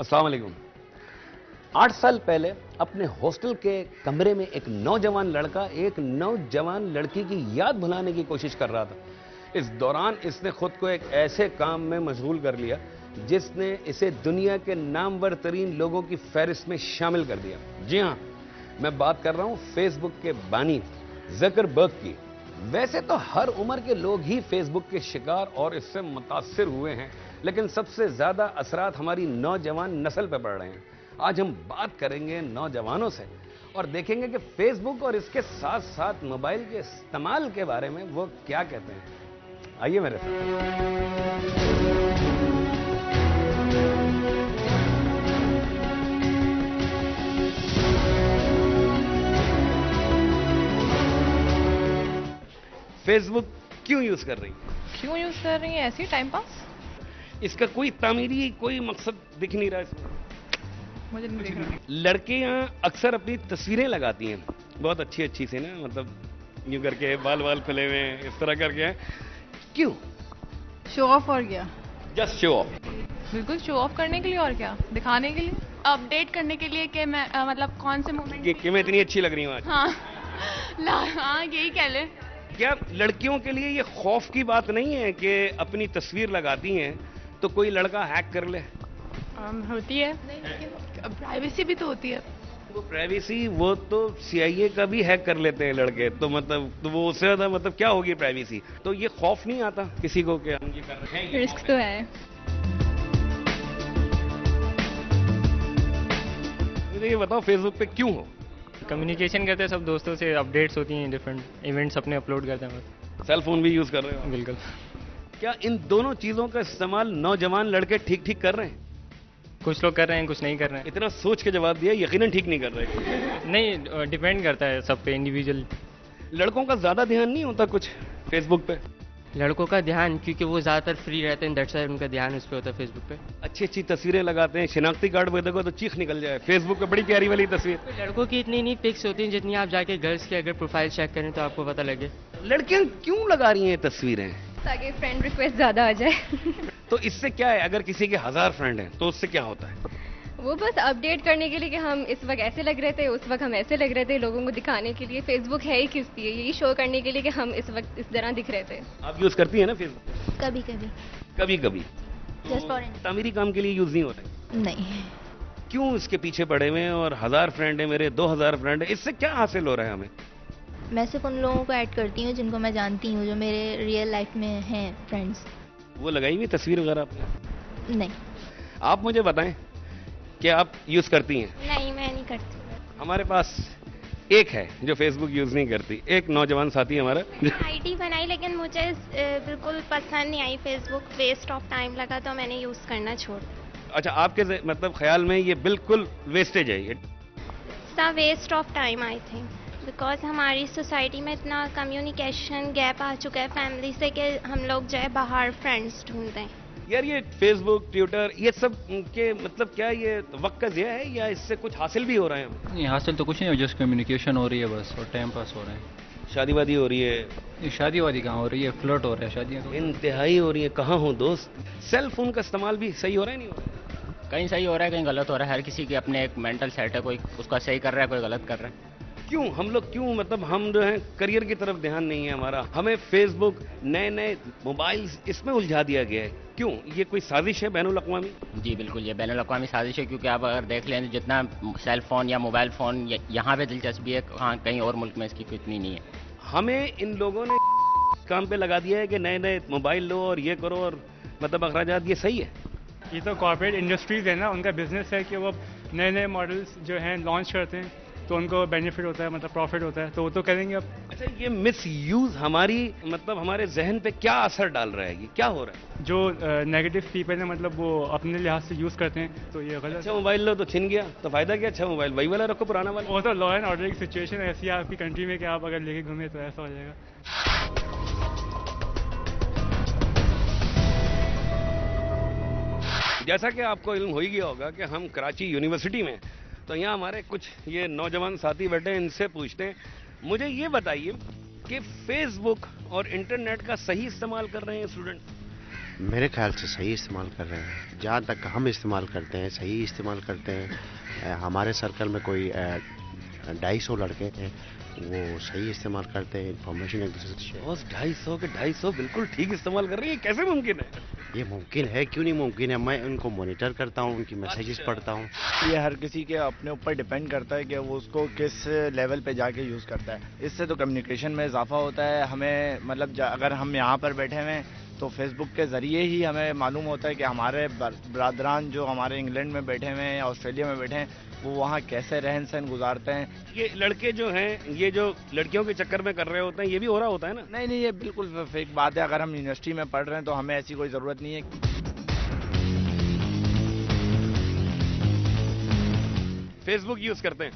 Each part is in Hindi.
अस्सलाम वालेकुम। 8 साल पहले अपने हॉस्टल के कमरे में एक नौजवान लड़का एक नौजवान लड़की की याद भुलाने की कोशिश कर रहा था। इस दौरान इसने खुद को एक ऐसे काम में मशगूल कर लिया जिसने इसे दुनिया के नामवर तरीन लोगों की फहरिस्त में शामिल कर दिया। जी हां, मैं बात कर रहा हूं फेसबुक के बानी ज़करबर्ग की। वैसे तो हर उम्र के लोग ही फेसबुक के शिकार और इससे मुतासिर हुए हैं, लेकिन सबसे ज्यादा असरात हमारी नौजवान नस्ल पर पड़ रहे हैं। आज हम बात करेंगे नौजवानों से और देखेंगे कि फेसबुक और इसके साथ साथ मोबाइल के इस्तेमाल के बारे में वो क्या कहते हैं। आइए मेरे साथ। फेसबुक क्यों यूज कर रही है? क्यों यूज कर रही है? ऐसे ही टाइम पास। इसका कोई तामीरी कोई मकसद दिख नहीं रहा इसमें। मुझे नहीं दिख रहा। लड़कियां अक्सर अपनी तस्वीरें लगाती हैं बहुत अच्छी अच्छी से ना, मतलब यूं करके बाल बाल खुले हुए इस तरह करके। क्यों? शो ऑफ और क्या? Just show off. बिल्कुल शो ऑफ करने के लिए और क्या, दिखाने के लिए, अपडेट करने के लिए कि मैं मतलब कौन से मोमेंट कि मैं इतनी अच्छी लग रही हूँ आज। हाँ यही कह ले। क्या लड़कियों के लिए ये खौफ की बात नहीं है कि अपनी तस्वीर लगाती हैं तो कोई लड़का हैक कर ले? होती है, प्राइवेसी भी तो होती है। वो प्राइवेसी वो तो CIA का भी हैक कर लेते हैं लड़के, तो मतलब तो वो उससे ज्यादा मतलब क्या होगी प्राइवेसी? तो ये खौफ नहीं आता किसी को कि हम ये कर रहे हैं? रिस्क तो है। मुझे ये बताओ फेसबुक पे क्यों हो? कम्युनिकेशन करते हैं सब दोस्तों से, अपडेट्स होती हैं, डिफरेंट इवेंट्स अपने अपलोड करते हैं बस। सेल फोन भी यूज कर रहे हो? बिल्कुल। क्या इन दोनों चीजों का इस्तेमाल नौजवान लड़के ठीक ठीक कर रहे हैं? कुछ लोग कर रहे हैं, कुछ नहीं कर रहे हैं। इतना सोच के जवाब दिया, यकीनन ठीक नहीं कर रहे। नहीं, डिपेंड करता है सब पे, इंडिविजुअल। लड़कों का ज्यादा ध्यान नहीं होता कुछ फेसबुक पे? लड़कों का ध्यान, क्योंकि वो ज़्यादातर फ्री रहते हैं, दैट्स व्हाई उनका ध्यान उस पर होता है फेसबुक पे। अच्छी अच्छी तस्वीरें लगाते हैं, शिनाख्ती कार्ड पे देखो तो चीख निकल जाए। फेसबुक पे बड़ी प्यारी वाली तस्वीर। लड़कों की इतनी नहीं पिक्स होती हैं जितनी आप जाके गर्ल्स की अगर प्रोफाइल चेक करें तो आपको पता लगे। लड़कियां क्यों लगा रही हैं तस्वीरें? ताकि फ्रेंड रिक्वेस्ट ज्यादा आ जाए। तो इससे क्या है, अगर किसी के 1000 फ्रेंड हैं तो उससे क्या होता है? वो बस अपडेट करने के लिए कि हम इस वक्त ऐसे लग रहे थे, उस वक्त हम ऐसे लग रहे थे, लोगों को दिखाने के लिए। फेसबुक है ही किस लिए? यही शो करने के लिए कि हम इस वक्त इस तरह दिख रहे थे। आप यूज करती है ना फेसबुक? कभी कभी। कभी कभी जस्ट फॉर तामीरी काम के लिए यूज नहीं होता? नहीं। क्यों इसके पीछे पड़े हुए हैं? और 1000 फ्रेंड है मेरे, 2000 फ्रेंड है, इससे क्या हासिल हो रहा है हमें? मैं सिर्फ उन लोगों को ऐड करती हूँ जिनको मैं जानती हूँ, जो मेरे रियल लाइफ में हैं फ्रेंड्स। वो लगाई हुई तस्वीर वगैरह आपने? नहीं। आप मुझे बताएं, क्या आप यूज करती हैं? नहीं, मैं नहीं करती। हमारे पास एक है जो फेसबुक यूज नहीं करती, एक नौजवान साथी हमारा। आईडी बनाई लेकिन मुझे बिल्कुल पसंद नहीं आई फेसबुक, वेस्ट ऑफ टाइम लगा तो मैंने यूज करना छोड़ दिया। अच्छा, आपके मतलब ख्याल में ये बिल्कुल वेस्टेज है? ये waste of time I think, because हमारी सोसाइटी में इतना कम्युनिकेशन गैप आ चुका है फैमिली से कि हम लोग जो है बाहर फ्रेंड्स ढूंढते हैं। यार ये फेसबुक, ट्विटर, ये सब के मतलब क्या ये वक्त का ज़िया है या इससे कुछ हासिल भी हो रहा है? नहीं, हासिल तो कुछ नहीं, जस्ट कम्युनिकेशन हो रही है बस, और टाइम पास हो रहा है। शादी वादी हो रही है? ये शादी वादी कहाँ हो रही है, फ्लर्ट हो रहा है, शादियाँ तो इंतहाई हो रही है। कहाँ हो दोस्त? सेल फोन का इस्तेमाल भी सही हो रहा है नहीं हो रहा है? कहीं सही हो रहा है, कहीं गलत हो रहा है। हर किसी के अपने एक मेंटल सेट है, कोई उसका सही कर रहा है, कोई गलत कर रहा है। क्यों हम लोग क्यों मतलब हम जो है करियर की तरफ ध्यान नहीं है हमारा, हमें फेसबुक, नए नए मोबाइल, इसमें उलझा दिया गया है। क्यों? ये कोई साजिश है बैनुल अक़वामी? जी बिल्कुल, ये बैनुल अक़वामी साजिश है, क्योंकि आप अगर देख लें जितना सेल फोन या मोबाइल फोन यहाँ पे दिलचस्पी है, हाँ कहीं और मुल्क में इसकी इतनी नहीं है। हमें इन लोगों ने काम पे लगा दिया है कि नए नए मोबाइल लो और ये करो, और मतलब अखराजात। ये सही है? ये तो कॉर्पोरेट इंडस्ट्रीज है ना, उनका बिजनेस है कि वो नए नए मॉडल्स जो हैं लॉन्च करते हैं, तो उनको बेनिफिट होता है, मतलब प्रॉफिट होता है, तो वो तो करेंगे अब। अच्छा, ये मिस यूज हमारी मतलब हमारे जहन पे क्या असर डाल रहा है? ये क्या हो रहा है? जो नेगेटिव पीपल है, मतलब वो अपने लिहाज से यूज़ करते हैं, तो ये गलत। अच्छा मोबाइल लो तो छिन गया, तो फायदा क्या? अच्छा मोबाइल वही वाला रखो, पुराना वाला। वो तो लॉ एंड ऑर्डर की सिचुएशन ऐसी है आपकी कंट्री में कि आप अगर लेके घूमे तो ऐसा हो जाएगा। जैसा कि आपको इल्म हो ही गया होगा कि हम कराची यूनिवर्सिटी में, तो यहाँ हमारे कुछ ये नौजवान साथी बैठे हैं, इनसे पूछते हैं। मुझे ये बताइए कि फेसबुक और इंटरनेट का सही इस्तेमाल कर रहे हैं स्टूडेंट? मेरे ख्याल से सही इस्तेमाल कर रहे हैं। जहाँ तक हम इस्तेमाल करते हैं, सही इस्तेमाल करते हैं। हमारे सर्कल में कोई 250 लड़के हैं, वो सही इस्तेमाल करते हैं, इन्फॉर्मेशन एक दूसरे से शेयर। 250 के 250 बिल्कुल ठीक इस्तेमाल कर रही है, कैसे मुमकिन है? ये मुमकिन है, क्यों नहीं मुमकिन है। मैं उनको मॉनिटर करता हूँ, उनकी मैसेजेस पढ़ता हूँ। ये हर किसी के अपने ऊपर डिपेंड करता है कि वो उसको किस लेवल पे जाके यूज़ करता है। इससे तो कम्युनिकेशन में इजाफा होता है। हमें मतलब अगर हम यहाँ पर बैठे हुए हैं तो फेसबुक के ज़रिए ही हमें मालूम होता है कि हमारे बरादरान जो हमारे इंग्लैंड में बैठे हुए हैं या ऑस्ट्रेलिया में बैठे हैं, वो वहाँ कैसे रहन सहन गुजारते हैं। ये लड़के जो हैं, ये जो लड़कियों के चक्कर में कर रहे होते हैं, ये भी हो रहा होता है ना? नहीं, ये बिल्कुल फेक बात है। अगर हम यूनिवर्सिटी में पढ़ रहे हैं तो हमें ऐसी कोई ज़रूरत नहीं है। फेसबुक यूज करते हैं?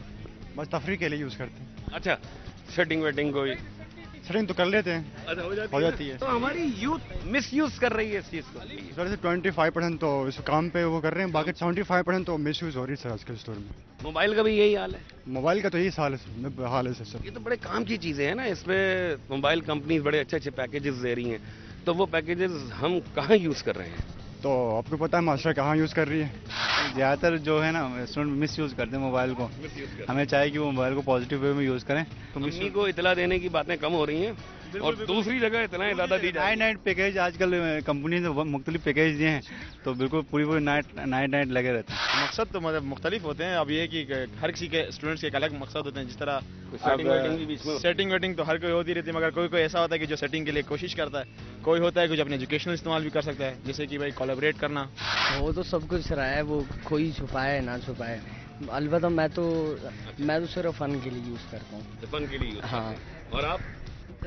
बस तफरीह के लिए यूज़ करते हैं। अच्छा, सेटिंग वेटिंग कोई? सेटिंग तो कर लेते हैं। अच्छा, हो जाती है। तो हमारी यूथ मिस यूज कर रही है इस चीज को। इस वजह से 25% तो इस काम पे वो कर रहे हैं, बाकी 75% तो मिस यूज़ हो रही है सर आज के स्टोर में। मोबाइल का भी यही हाल है? मोबाइल का तो यही हाल है सर। ये तो बड़े काम की चीजें हैं ना, इसमें मोबाइल कंपनीज बड़े अच्छे अच्छे पैकेजेस दे रही हैं, तो वो पैकेजेस हम कहाँ यूज कर रहे हैं? तो आपको पता है मास्टर कहाँ यूज़ कर रही है? ज़्यादातर जो है ना स्टूडेंट मिस यूज़ करते हैं मोबाइल को। हमें चाहिए कि वो मोबाइल को पॉजिटिव वे में यूज़ करें। तो मम्मी को इतला देने की बातें कम हो रही हैं और दूसरी जगह इतलाएं ज़्यादा दी जाए। नाइट पैकेज आजकल कंपनी ने मुख्तलिफ पैकेज दिए हैं, तो बिल्कुल पूरी नाइट लगे रहते हैं। मकसद तो मतलब मुख्तलिफ होते हैं। अब ये कि हर किसी के स्टूडेंट्स के एक अलग मकसद होते हैं। जिस तरह सेटिंग वेटिंग तो हर कोई होती रहती है, मगर कोई ऐसा होता है कि जो सेटिंग के लिए कोशिश करता है। कोई होता है कुछ अपने एजुकेशनल इस्तेमाल भी कर सकता है, जैसे कि भाई कोलैबोरेट करना। वो तो सब कुछ रहा है, वो कोई छुपाए ना छुपाए। अलबत्ता मैं तो सिर्फ फन के लिए यूज़ करता हूँ। फन के लिए? हाँ। और आप?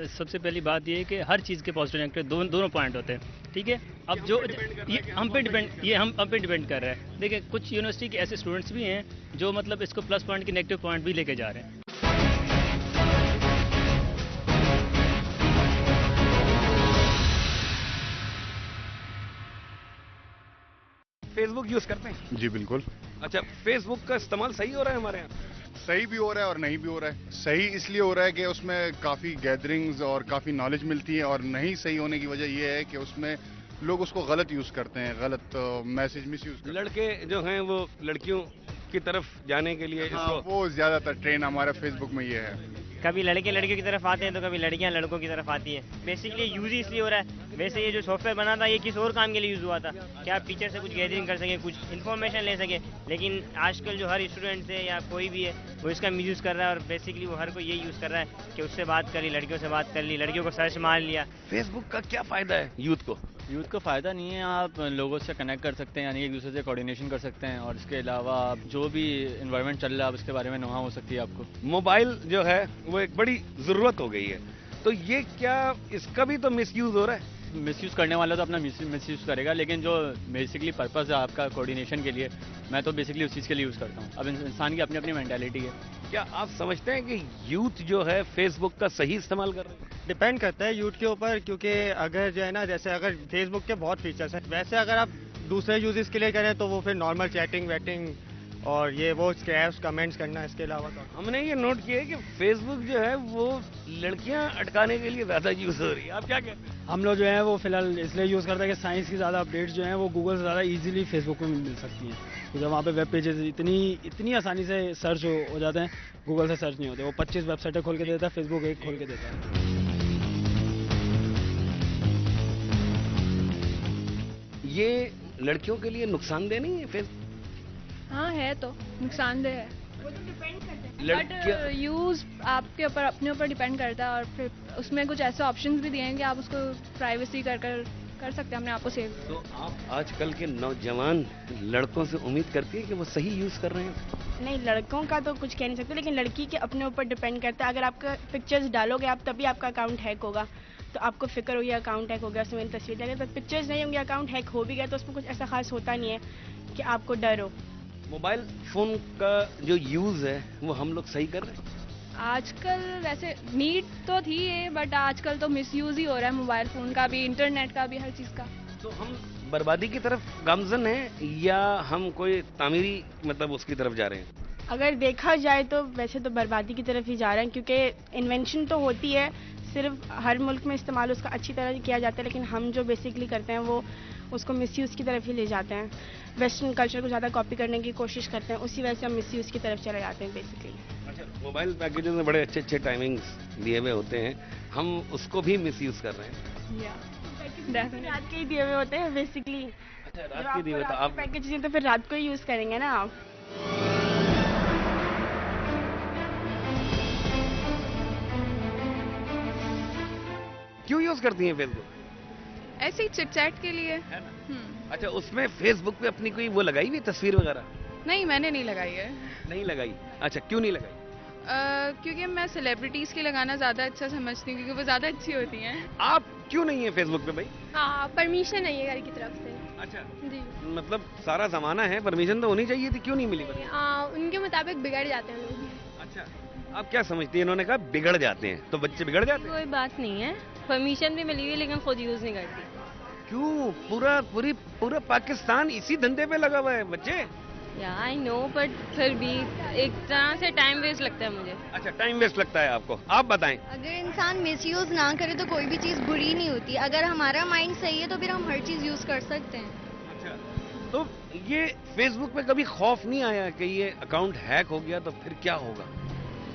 सबसे पहली बात ये है कि हर चीज़ के पॉजिटिव नेगेटिव दोनों पॉइंट होते हैं, ठीक है। अब जो ये हम पे डिपेंड कर रहा है। देखिए, कुछ यूनिवर्सिटी के ऐसे स्टूडेंट्स भी हैं जो मतलब इसको प्लस पॉइंट के नेगेटिव पॉइंट भी लेके जा रहे हैं। फेसबुक यूज करते हैं? जी बिल्कुल। अच्छा, फेसबुक का इस्तेमाल सही हो रहा है हमारे यहाँ? सही भी हो रहा है और नहीं भी हो रहा है। सही इसलिए हो रहा है कि उसमें काफ़ी गैदरिंग्स और काफ़ी नॉलेज मिलती है, और नहीं सही होने की वजह यह है कि उसमें लोग उसको गलत यूज़ करते हैं, गलत मैसेज मिस यूज़ करते हैं। लड़के जो हैं वो लड़कियों की तरफ जाने के लिए वो ज़्यादातर ट्रेंड हमारा फेसबुक में ये है। कभी लड़के लड़कियों की तरफ आते हैं तो कभी लड़कियां लड़कों की तरफ आती है। बेसिकली यूज ही इसलिए हो रहा है। वैसे ये जो सॉफ्टवेयर बना था ये किस और काम के लिए यूज़ हुआ था कि आप टीचर से कुछ गैदरिंग कर सकें, कुछ इन्फॉर्मेशन ले सकें। लेकिन आजकल जो हर स्टूडेंट है या कोई भी है वो इसका मिसयूज़ कर रहा है, और बेसिकली वो हर कोई यही यूज़ कर रहा है कि उससे बात कर ली, लड़कियों से बात कर ली, लड़कियों को सर्च मार लिया। फेसबुक का क्या फ़ायदा है यूथ को? यूथ को फ़ायदा नहीं है, आप लोगों से कनेक्ट कर सकते हैं, यानी एक दूसरे से कोऑर्डिनेशन कर सकते हैं, और इसके अलावा आप जो भी इन्वायरमेंट चल रहा है उसके बारे में नॉलेज हो सकती है आपको। मोबाइल जो है वो एक बड़ी ज़रूरत हो गई है, तो ये क्या इसका भी तो मिसयूज़ हो रहा है? मिसयूज़ करने वाला तो अपना मिसयूज़ करेगा, लेकिन जो बेसिकली पर्पज़ है आपका कोऑर्डिनेशन के लिए, मैं तो बेसिकली उस चीज़ के लिए यूज़ करता हूँ। अब इंसान की अपनी अपनी मेंटालिटी है। क्या आप समझते हैं कि यूथ जो है फेसबुक का सही इस्तेमाल कर रहे हैं? डिपेंड करता है यूथ के ऊपर, क्योंकि अगर जो है ना, जैसे अगर फेसबुक के बहुत फीचर्स हैं, वैसे अगर आप दूसरे यूजेस के लिए करें तो वो फिर नॉर्मल चैटिंग वेटिंग और ये वो स्क्रैप्स कमेंट्स करना, इसके अलावा तो हमने ये नोट किया है कि फेसबुक जो है वो लड़कियां अटकाने के लिए ज़्यादा यूज़ हो रही है। आप क्या कहते हैं? हम लोग जो है वो फिलहाल इसलिए यूज़ करते हैं कि साइंस की ज़्यादा अपडेट्स जो हैं वो गूगल से ज़्यादा इजीली फेसबुक में मिल सकती हैं, क्योंकि वहाँ पे वेब पेजेस इतनी आसानी से सर्च हो जाते हैं, गूगल से सर्च नहीं होते। वो 25 वेबसाइटें खोल के देता है, फेसबुक एक खोल के देता है। ये लड़कियों के लिए नुकसानदेह नहीं है फेसबुक? हाँ है, तो नुकसानदेह है। वो तो डिपेंड करता है, बट यूज़ आपके ऊपर अपने ऊपर डिपेंड करता है, और फिर उसमें कुछ ऐसे ऑप्शंस भी दिए हैं कि आप उसको प्राइवेसी कर सकते हैं अपने आप को सेव। तो आप आजकल के नौजवान लड़कों से उम्मीद करती है कि वो सही यूज़ कर रहे हैं? नहीं, लड़कों का तो कुछ कह नहीं सकते, लेकिन लड़की के अपने ऊपर डिपेंड करता है। अगर आपका पिक्चर्स डालोगे आप, तभी आपका अकाउंट हैक होगा, तो आपको फिक्र होगी अकाउंट हैक हो गया, उसमें मेरी तस्वीर लगे, तो पिक्चर्स नहीं होंगे, अकाउंट हैक हो भी गया तो उसमें कुछ ऐसा खास होता नहीं है कि आपको डर हो। मोबाइल फ़ोन का जो यूज़ है वो हम लोग सही कर रहे हैं? आजकल वैसे नीड तो थी ये, बट आजकल तो मिसयूज़ ही हो रहा है मोबाइल फ़ोन का भी, इंटरनेट का भी, हर चीज़ का। तो हम बर्बादी की तरफ गामजन हैं या हम कोई तामीरी मतलब उसकी तरफ जा रहे हैं? अगर देखा जाए तो वैसे तो बर्बादी की तरफ ही जा रहे हैं, क्योंकि इन्वेंशन तो होती है, सिर्फ हर मुल्क में इस्तेमाल उसका अच्छी तरह किया जाता है, लेकिन हम जो बेसिकली करते हैं वो उसको मिसयूज़ की तरफ ही ले जाते हैं। वेस्टर्न कल्चर को ज़्यादा कॉपी करने की कोशिश करते हैं, उसी वजह से हम मिसयूज़ की तरफ चले जाते हैं बेसिकली। अच्छा, मोबाइल पैकेजेस में बड़े अच्छे अच्छे टाइमिंग्स दिए हुए होते हैं, हम उसको भी मिसयूज़ कर रहे हैं। रात के ही दिए हुए होते हैं बेसिकली। अच्छा, रात के दिए हुए, तो आप पैकेज हैं तो फिर रात को ही यूज़ करेंगे ना आप। क्यों यूज करती हैं फेसबुक? ऐसे ही चिट चैट के लिए। अच्छा, उसमें फेसबुक पे अपनी कोई वो लगाई हुई तस्वीर वगैरह? नहीं, मैंने नहीं लगाई है। नहीं लगाई? अच्छा, क्यों नहीं लगाई? क्योंकि मैं सेलिब्रिटीज़ की लगाना ज़्यादा अच्छा समझती हूँ, क्योंकि वो ज़्यादा अच्छी होती हैं। आप क्यों नहीं है फेसबुक पे भाई? हाँ, परमिशन नहीं है घर की तरफ से। अच्छा जी। मतलब सारा जमाना है, परमिशन तो होनी चाहिए थी, क्यों नहीं मिली? उनके मुताबिक बिगड़ जाते हैं लोग। अच्छा, आप क्या समझती हैं? इन्होंने कहा बिगड़ जाते हैं, तो बच्चे बिगड़ जाते हैं? कोई बात नहीं है, परमिशन भी मिली हुई है लेकिन खुद यूज़ नहीं करती। क्यों? पूरा पाकिस्तान इसी धंधे पे लगा हुआ है बच्चे। आई नो, बट फिर भी एक तरह से टाइम वेस्ट लगता है मुझे। अच्छा, टाइम वेस्ट लगता है आपको? आप बताएं। अगर इंसान मिसयूज ना करे तो कोई भी चीज़ बुरी नहीं होती। अगर हमारा माइंड सही है तो फिर हम हर चीज़ यूज़ कर सकते हैं। अच्छा, तो ये फेसबुक पे कभी खौफ नहीं आया कि ये अकाउंट हैक हो गया तो फिर क्या होगा?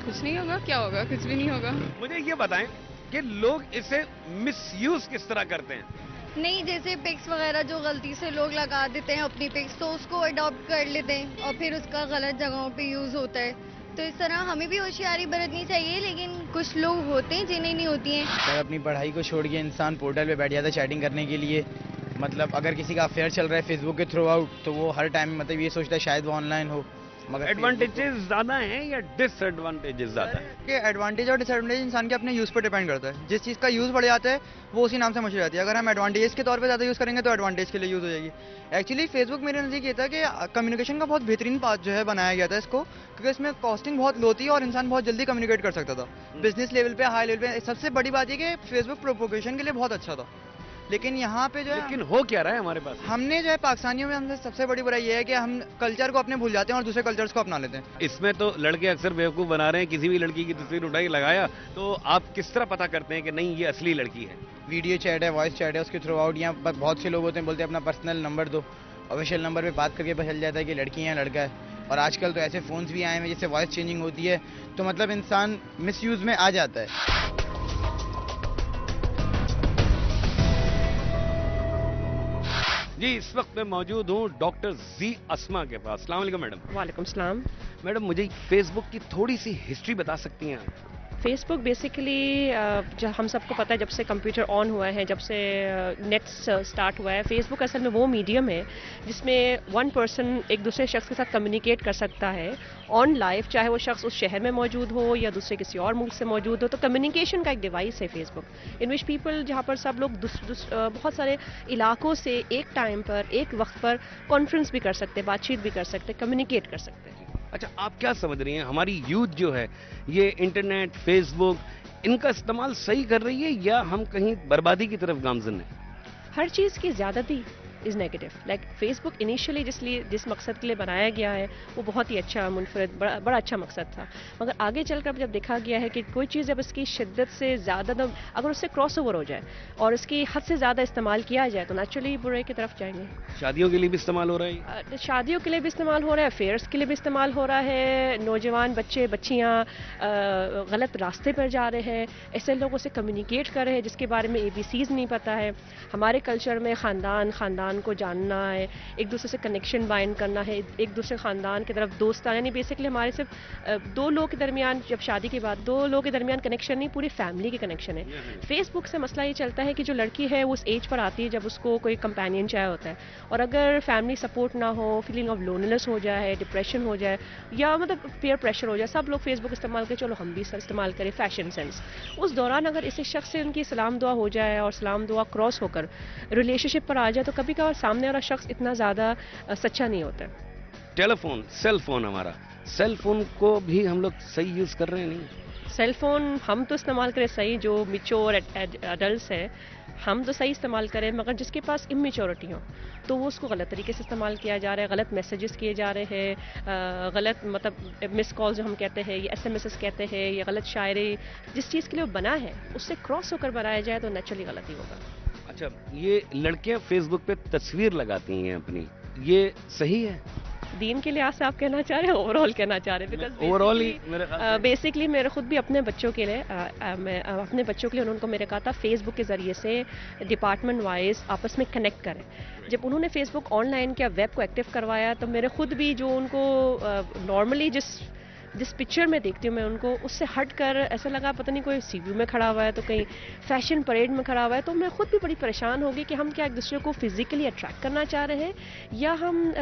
कुछ नहीं होगा। क्या होगा? कुछ भी नहीं होगा। मुझे ये बताएं कि लोग इसे मिसयूज किस तरह करते हैं? नहीं, जैसे पिक्स वगैरह जो गलती से लोग लगा देते हैं अपनी पिक्स, तो उसको अडॉप्ट कर लेते हैं और फिर उसका गलत जगहों पे यूज़ होता है। तो इस तरह हमें भी होशियारी बरतनी चाहिए, लेकिन कुछ लोग होते हैं जिन्हें नहीं होती हैं। अगर अपनी पढ़ाई को छोड़ के इंसान पोर्टल पे बैठ जाता है चैटिंग करने के लिए, मतलब अगर किसी का अफेयर चल रहा है फेसबुक के थ्रू आउट, तो वो हर टाइम मतलब ये सोचता है शायद वो ऑनलाइन हो। मगर एडवांटेजेस ज्यादा हैं या डिसएडवांटेजेस ज्यादा है? कि एडवांटेज और डिसएडवांटेज इंसान के अपने यूज़ पर डिपेंड करता है। जिस चीज़ का यूज़ बढ़ जाता है वो उसी नाम से मशहूर जाती है। अगर हम एडवांटेज के तौर पे ज़्यादा यूज़ करेंगे तो एडवांटेज के लिए यूज़ हो जाएगी। एक्चुअली फेसबुक मेरे नज़दीक ये था कि कम्युनिकेशन का बहुत बेहतरीन पाथ जो है बनाया गया था इसको, क्योंकि इसमें कॉस्टिंग बहुत लो थी और इंसान बहुत जल्दी कम्युनिकेट कर सकता था बिजनेस लेवल पे, हाई लेवल पे। सबसे बड़ी बात ये कि फेसबुक प्रोपोगेशन के लिए बहुत अच्छा था। लेकिन यहाँ पे जो है, लेकिन हो क्या रहा है हमारे पास? हमने जो है पाकिस्तानियों में हमसे सबसे बड़ी बुराई ये है कि हम कल्चर को अपने भूल जाते हैं और दूसरे कल्चर्स को अपना लेते हैं। इसमें तो लड़के अक्सर बेवकूफ़ बना रहे हैं। किसी भी लड़की की तस्वीर उठाई लगाया, तो आप किस तरह पता करते हैं कि नहीं ये असली लड़की है? वीडियो चैट है, वॉइस चैट है, उसके थ्रू आउट यहाँ पर बहुत से लोग होते हैं, बोलते हैं अपना पर्सनल नंबर दो। ऑफिशियल नंबर पे बात करके पता चल जाता है कि लड़की है लड़का है। और आजकल तो ऐसे फ़ोन्स भी आए हैं जिससे वॉइस चेंजिंग होती है, तो मतलब इंसान मिसयूज़ में आ जाता है। जी, इस वक्त मैं मौजूद हूँ डॉक्टर जी अस्मा के पास। अस्सलाम वालेकुम मैडम। वालेकुम सलाम। मैडम, मुझे फेसबुक की थोड़ी सी हिस्ट्री बता सकती हैं आप? फेसबुक बेसिकली जब हम सबको पता है, जब से कंप्यूटर ऑन हुआ है, जब से नेट स्टार्ट हुआ है, फेसबुक असल में वो मीडियम है जिसमें वन पर्सन एक दूसरे शख्स के साथ कम्युनिकेट कर सकता है ऑन लाइव, चाहे वो शख्स उस शहर में मौजूद हो या दूसरे किसी और मुल्क से मौजूद हो। तो कम्युनिकेशन का एक डिवाइस है फेसबुक, इन विच पीपल, जहाँ पर सब लोग बहुत सारे इलाकों से एक टाइम पर, एक वक्त पर कॉन्फ्रेंस भी कर सकते हैं, बातचीत भी कर सकते हैं, कम्युनिकेट कर सकते हैं। अच्छा, आप क्या समझ रही हैं, हमारी यूथ जो है ये इंटरनेट, फेसबुक, इनका इस्तेमाल सही कर रही है या हम कहीं बर्बादी की तरफ गामजन है? हर चीज़ की ज़्यादती is negative. Like Facebook initially जिस मकसद के लिए बनाया गया है वो बहुत ही अच्छा, मुनफरद, बड़ा अच्छा मकसद था। मगर आगे चलकर जब देखा गया है कि कोई चीज़ जब इसकी शिद्दत से ज़्यादा, अगर उससे क्रॉस ओवर हो जाए और इसकी हद से ज़्यादा इस्तेमाल किया जाए तो नेचुरली बुरे की तरफ जाएंगे। शादियों के लिए भी इस्तेमाल हो रहा है? शादियों के लिए भी इस्तेमाल हो रहा है, अफेयर्स के लिए भी इस्तेमाल हो रहा है। नौजवान बच्चे बच्चियाँ गलत रास्ते पर जा रहे हैं, ऐसे लोगों से कम्युनिकेट कर रहे हैं जिसके बारे में ABCs नहीं पता है। हमारे कल्चर में ख़ानदान को जानना है, एक दूसरे से कनेक्शन बाइंड करना है, एक दूसरे ख़ानदान की तरफ दोस्ताना, यानी बेसिकली हमारे सिर्फ दो लोगों के दरमियान, जब शादी के बाद दो लोगों के दरमियान कनेक्शन नहीं, पूरी फैमिली के कनेक्शन है। फेसबुक से मसला ये चलता है कि जो लड़की है वो उस एज पर आती है जब उसको कोई कंपेनियन चाहिए होता है, और अगर फैमिली सपोर्ट ना हो, फीलिंग ऑफ लोनलीनेस हो जाए, डिप्रेशन हो जाए, या मतलब पीयर प्रेशर हो जाए, सब लोग फेसबुक इस्तेमाल करें, चलो हम भी इस्तेमाल करें, फैशन सेंस। उस दौरान अगर इसी शख्स से उनकी सलाम दुआ हो जाए और सलाम दुआ क्रॉस होकर रिलेशनशिप पर आ जाए तो कभी कभार सामने वाला शख्स इतना ज़्यादा सच्चा नहीं होता। टेलीफोन, सेल फोन, हमारा सेल फोन को भी हम लोग सही यूज़ कर रहे हैं नहीं? सेल फोन हम तो इस्तेमाल करें सही, जो मिच्योर एडल्ट्स हैं हम तो सही इस्तेमाल करें, मगर जिसके पास इमेच्योरिटी हो तो वो उसको गलत तरीके से इस्तेमाल किया जा रहा है, गलत मैसेजेस किए जा रहे हैं, गलत मतलब मिस कॉल जो हम कहते हैं या SMS कहते हैं, या गलत शायरी, जिस चीज़ के लिए वो बना है उससे क्रॉस होकर बनाया जाए तो नेचुरली गलत ही होगा। अच्छा, ये लड़कियां फेसबुक पे तस्वीर लगाती हैं अपनी, ये सही है? दीन के लिहाज से आप कहना चाह रहे हैं, ओवरऑल कहना चाह रहे हैं? बिकॉज ओवरऑल ही मेरे बेसिकली मेरे खुद भी अपने बच्चों के लिए मैं अपने बच्चों के लिए उनको मैंने कहा था फेसबुक के ज़रिए से डिपार्टमेंट वाइज आपस में कनेक्ट करें। जब उन्होंने फेसबुक ऑनलाइन क्या वेब को एक्टिव करवाया तो मेरे खुद भी जो उनको नॉर्मली जिस पिक्चर में देखती हूँ मैं उनको, उससे हट कर ऐसा लगा पता नहीं कोई सीव्यू में खड़ा हुआ है तो कहीं फैशन परेड में खड़ा हुआ है। तो मैं खुद भी बड़ी परेशान होगी कि हम क्या एक दूसरे को फिजिकली अट्रैक्ट करना चाह रहे हैं या हम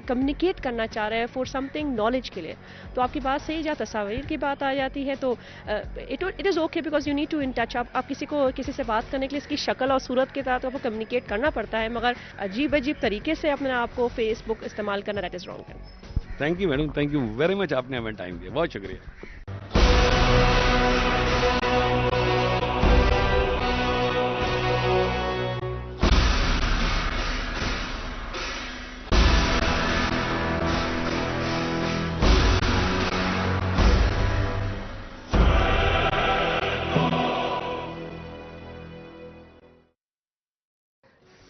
कम्युनिकेट करना चाह रहे हैं फॉर समथिंग नॉलेज के लिए। तो आपकी बात सही, जहाँ तस्वीर की बात आ जाती है तो it is okay because you need to in touch. आप किसी से बात करने के लिए इसकी शक्ल और सूरत के साथ आपको कम्युनिकेट करना पड़ता है, मगर अजीब अजीब तरीके से अपने आप को फेसबुक इस्तेमाल करना that is wrong. Thank you madam, thank you very much, आपने हमें टाइम दिया, बहुत शुक्रिया।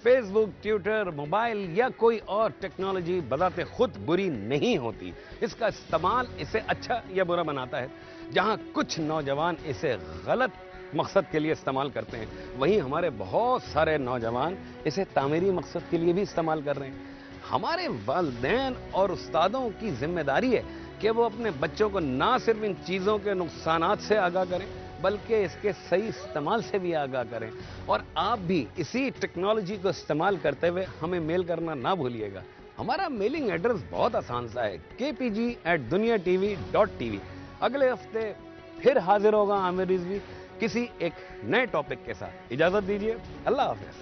फेसबुक, ट्विटर, मोबाइल या कोई और टेक्नोलॉजी बजाते खुद बुरी नहीं होती। इसका इस्तेमाल इसे अच्छा या बुरा बनाता है। जहां कुछ नौजवान इसे गलत मकसद के लिए इस्तेमाल करते हैं, वहीं हमारे बहुत सारे नौजवान इसे तामीरी मकसद के लिए भी इस्तेमाल कर रहे हैं। हमारे वालिदैन और उस्तादों की जिम्मेदारी है कि वो अपने बच्चों को ना सिर्फ इन चीज़ों के नुकसानात से आगाह करें बल्कि इसके सही इस्तेमाल से भी आगाह करें। और आप भी इसी टेक्नोलॉजी को इस्तेमाल करते हुए हमें मेल करना ना भूलिएगा। हमारा मेलिंग एड्रेस बहुत आसान सा है, kpg@duniatv.tv। अगले हफ्ते फिर हाजिर होगा आमिर रिजवी किसी एक नए टॉपिक के साथ। इजाजत दीजिए, अल्लाह हाफिज।